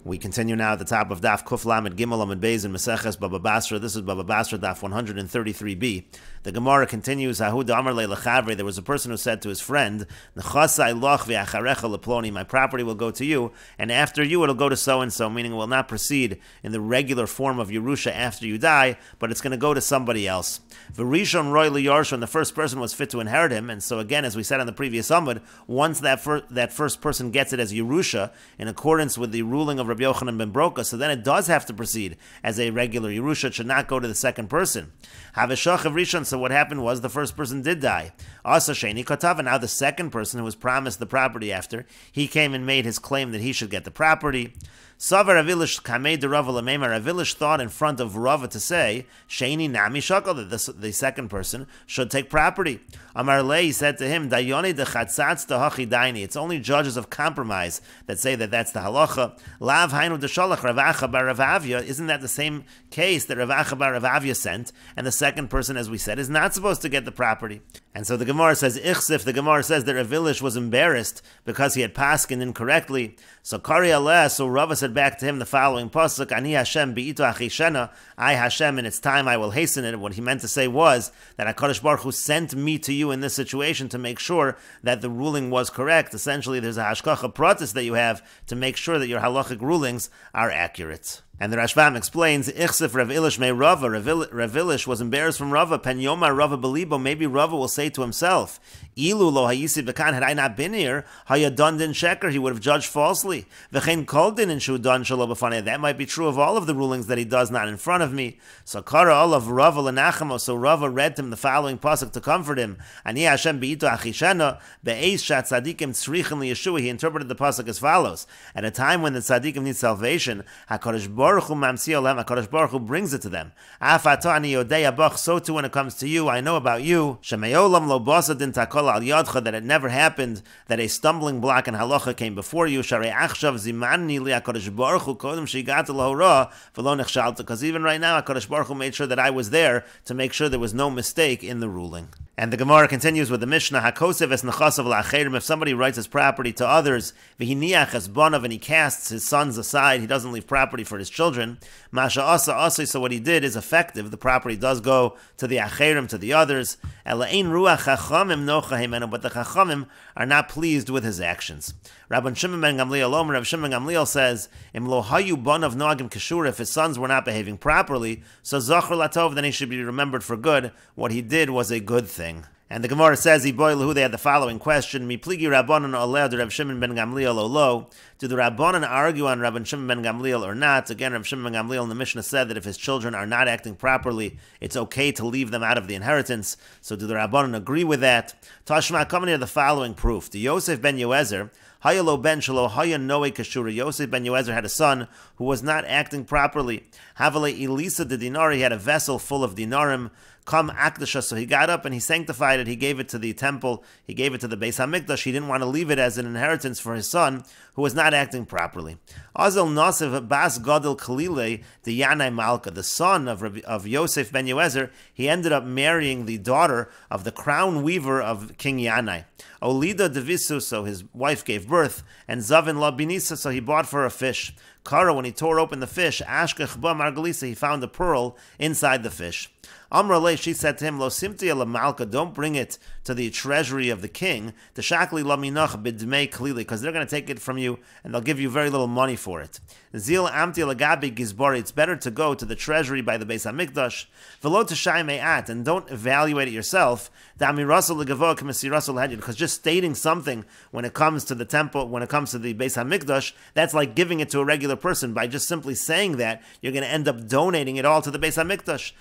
We continue now at the top of Daf Kuf Lamed Gimel Amud Beis in Meseches Bava Basra. This is Bava Basra Daf 133b. The Gemara continues, Ahud Amar Le Lechavre. There was a person who said to his friend, Nechasai loch v'acharecha leploni. My property will go to you, and after you it'll go to so-and-so, meaning it will not proceed in the regular form of Yerusha after you die, but it's going to go to somebody else. V'rishon roi liyarsha, and the first person was fit to inherit him, and so again, as we said on the previous Amud, once that first person gets it as Yerusha, in accordance with the ruling of Rabbi Yochanan ben Broka, so then it does have to proceed as a regular Yerusha. It should not go to the second person. Haveshach of Rishon, so what happened was the first person did die. Asa Sheni Katav, and now the second person who was promised the property after, he came and made his claim that he should get the property. Savar Avilish Kamei de Rava Lamemar. Avilish thought in front of Rava to say, Sheni Nami Shakal, that the second person should take property. Amar Lei said to him, Dayoni de Chatzatz de Hachi Daini. It's only judges of compromise that say that that's the halacha. Lav Hainu de Shalach Ravacha bar Ravavya. Isn't that the same case that Ravacha bar Ravavya sent? And the second person, as we said, is not supposed to get the property. And so the Gemara says, Ichsif, the Gemara says that Avilish was embarrassed because he had paskin incorrectly. So Kari Aleh, so Rava said back to him the following pasuk, Ani Hashem bi'itu achishena, I Hashem, in its time I will hasten it. What he meant to say was that HaKadosh Baruch Hu sent me to you in this situation to make sure that the ruling was correct. Essentially, there's a hashkacha pratis that you have to make sure that your halachic rulings are accurate. And the Rashbam explains, Ichsif Rav Ilish me Rava. Rav Ilish was embarrassed from Rava. Pen Yomar Rava Belibo. Maybe Rava will say to himself, Ilu lo hayisi b'kan, had I not been here, hayadon din sheker, he would have judged falsely. V'chein kol din in shudan shalo b'fanei. That might be true of all of the rulings that he does not in front of me. So Kara all of Rava lenachamo. So Rava read to him the following pasuk to comfort him. Ani Hashem bi'itu achishena be'eis shat tzadikim tzrichen liyeshua. He interpreted the pasuk as follows: at a time when the tzadikim need salvation, HaKadosh Baruch Hu mamsi olam, HaKadosh Baruch Hu brings it to them. Afata ani yodei abach. So too when it comes to you, I know about you. Shemeyolam lo basa din takol al yadcha, that it never happened that a stumbling block in halacha came before you. Sharei achshav zimanni li HaKadosh Baruch Hu kodem shigata lahora v'lo nechshalta. Because even right now, HaKadosh Baruch Hu made sure that I was there to make sure there was no mistake in the ruling. And the Gemara continues with the Mishnah, Hakosev es nechasav la'acherim. If somebody writes his property to others, v'hiniach es bonav, and he casts his sons aside, he doesn't leave property for his children. Masha asa asay. So what he did is effective. The property does go to the acherim, to the others. Ela'ein ruach chachamim nocha himenu, but the chachamim are not pleased with his actions. Rabban Shimon ben Gamliel Omer, Rav Shimon ben Gamliel says, Im lo hayu bonav noagim keshur, if his sons were not behaving properly, so zachor latov, then he should be remembered for good. What he did was a good thing. And the Gemara says, they had the following question, Mipligi Rabbanan oleh de Rav Shimon ben Gamliel olo. Do the Rabbanan argue on Rabban Shimon ben Gamliel or not? Again, Rav Shimon ben Gamliel in the Mishnah said that if his children are not acting properly, it's okay to leave them out of the inheritance. So do the Rabbanan agree with that? Tashma, coming here the following proof. The Yosef ben Yoezer, Hayalo ben Shalo, Haya Noe Kashura. Yosef ben Yoezer had a son who was not acting properly. Havale Elisa de Dinari, he had a vessel full of dinarim. Kam Akdasha, so he got up and he sanctified it, he gave it to the temple, he gave it to the Beis HaMikdash, he didn't want to leave it as an inheritance for his son, who was not acting properly. Azel Nasiv Bas Gadol Kalile, the Yanai Malka, the son of Yosef ben Yoezer, he ended up marrying the daughter of the crown weaver of King Yanai. Olida Devisu, so his wife gave birth, and Zavin La Binisa, so he bought for a fish. Kara, when he tore open the fish, Ashkech Ba Margalisa, he found a pearl inside the fish. Amrale, she said to him, Lo simti la malka, don't bring it to the treasury of the king, the shakli la minach bidmei klili, because they're going to take it from you and they'll give you very little money for it. Zil amti lagabi gizbari, it's better to go to the treasury by the Beis HaMikdash, velo tashai me'at, and don't evaluate it yourself, because just stating something when it comes to the temple, when it comes to the Beis HaMikdash, that's like giving it to a regular person. By just simply saying that, you're going to end up donating it all to the Beis HaMikdash.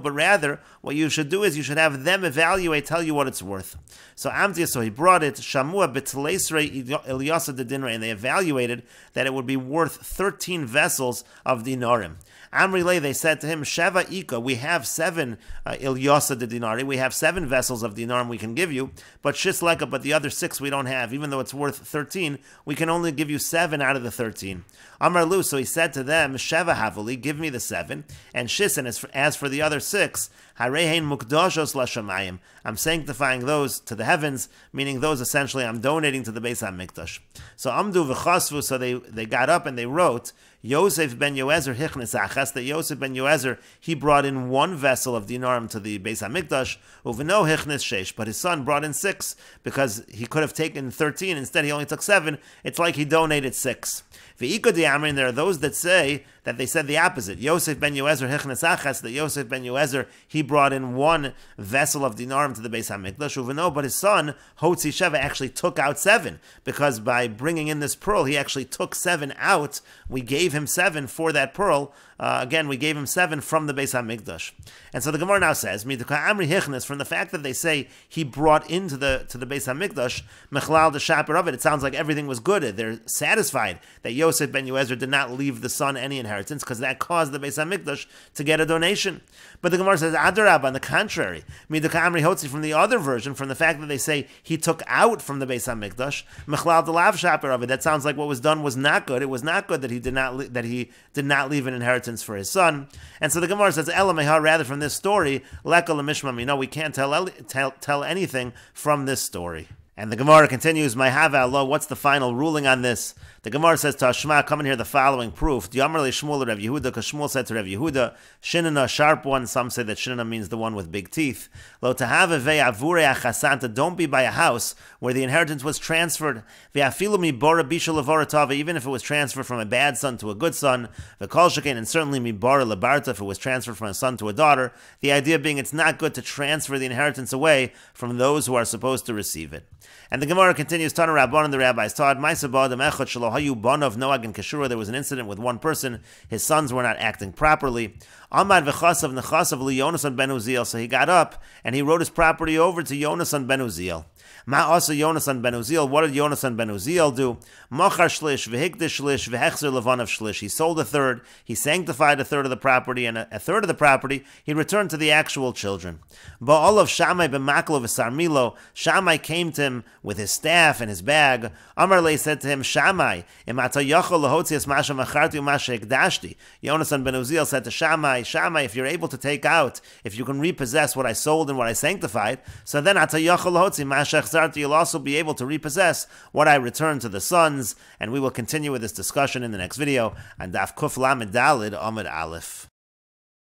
But rather, what you should do is you should have them evaluate, tell you what it's worth. So Amtia, so he brought it, Shamua b'tleisrei Ilyasa de Dinre, and they evaluated that it would be worth 13 vessels of dinarim. Amrile, they said to him, Sheva Ika, we have 7 Ilyasa de Dinari, we have 7 vessels of dinarim we can give you, but Shisleka, but the other 6 we don't have. Even though it's worth 13, we can only give you 7 out of the 13. Amar Lu, so he said to them, Sheva Havali, give me the 7, and Shis, and as for the other 6, Harehein mukdoshos lashamayim. I'm sanctifying those to the heavens, meaning those essentially I'm donating to the Beis HaMikdash. So Amdu v'chasvu, so they got up and they wrote, Yosef ben Yoezer hichnes achas, that Yosef ben Yoezer, he brought in one vessel of dinarim to the Beis HaMikdash, uveno hichnes sheish, but his son brought in 6, because he could have taken 13, instead he only took 7, it's like he donated 6. V'iko di'amrin, there are those that say that they said the opposite. Yosef ben Yoezer hichnes achas, that Yosef ben Yoezer, he brought in one vessel of dinarim to the Beis HaMikdash, uveno, but his son, Hotzi Sheva, actually took out 7, because by bringing in this pearl, he actually took 7 out. We gave him 7 for that pearl. Again, we gave him 7 from the Beis HaMikdash. And so the Gemara now says, from the fact that they say he brought into the Beis HaMikdash, Mechlal the Shaper of it, it sounds like everything was good. They're satisfied that Yosef ben Yoezer did not leave the son any inheritance, because that caused the Beis HaMikdash to get a donation. But the Gemara says, Adarab, on the contrary, from the other version, from the fact that they say he took out from the Beis HaMikdash, Mechlal the Lav Shaper of it, that sounds like what was done was not good. It was not good that he did not leave an inheritance for his son. And so the Gemara says, Elameha, rather from this story, Lekal Mishmam, we can't tell anything from this story. And the Gemara continues, My Hava Allah, what's the final ruling on this? The Gemara says to Hashma, come and hear the following proof. D'Yamar le Shmuel Rav Yehuda, because Shmuel said to Rav Yehuda, Shinana, sharp one. Some say that Shinana means the one with big teeth. Lo tahave ve'avure achasanta, don't be by a house where the inheritance was transferred. Ve'afilu mi bora bisha levora tava, even if it was transferred from a bad son to a good son. Ve'kol shekain, and certainly mi bora lebarta, if it was transferred from a son to a daughter. The idea being it's not good to transfer the inheritance away from those who are supposed to receive it. And the Gemara continues, Tana Rabban, and the rabbis taught, there was an incident with one person, his sons were not acting properly. Amad v'chasav nechasav li Yonasan ben Uziel, so he got up and he wrote his property over to Yonasan ben Uziel. Ma also Yonasan ben Uziel, what did Yonasan ben Uziel do? Machar shlish, v'hikdish shlish, v'hechzer levanav shlish. He sold a third, he sanctified a third of the property, and a third of the property he returned to the actual children. Ba'olav Shammai ben Maklo v'sarmilo, Shammai came to him with his staff and his bag. Amarle said to him, Shammai, imata yachol lahotzias masha macharti u'masha ekdashti. Yonasan ben Uziel said to Shammai, if you're able to take out, if you can repossess what I sold and what I sanctified, so then ata yachol lahotzi masha you'll also be able to repossess what I returned to the sons. And we will continue with this discussion in the next video on Daf Kuf Lamed Dalid Amud Aleph.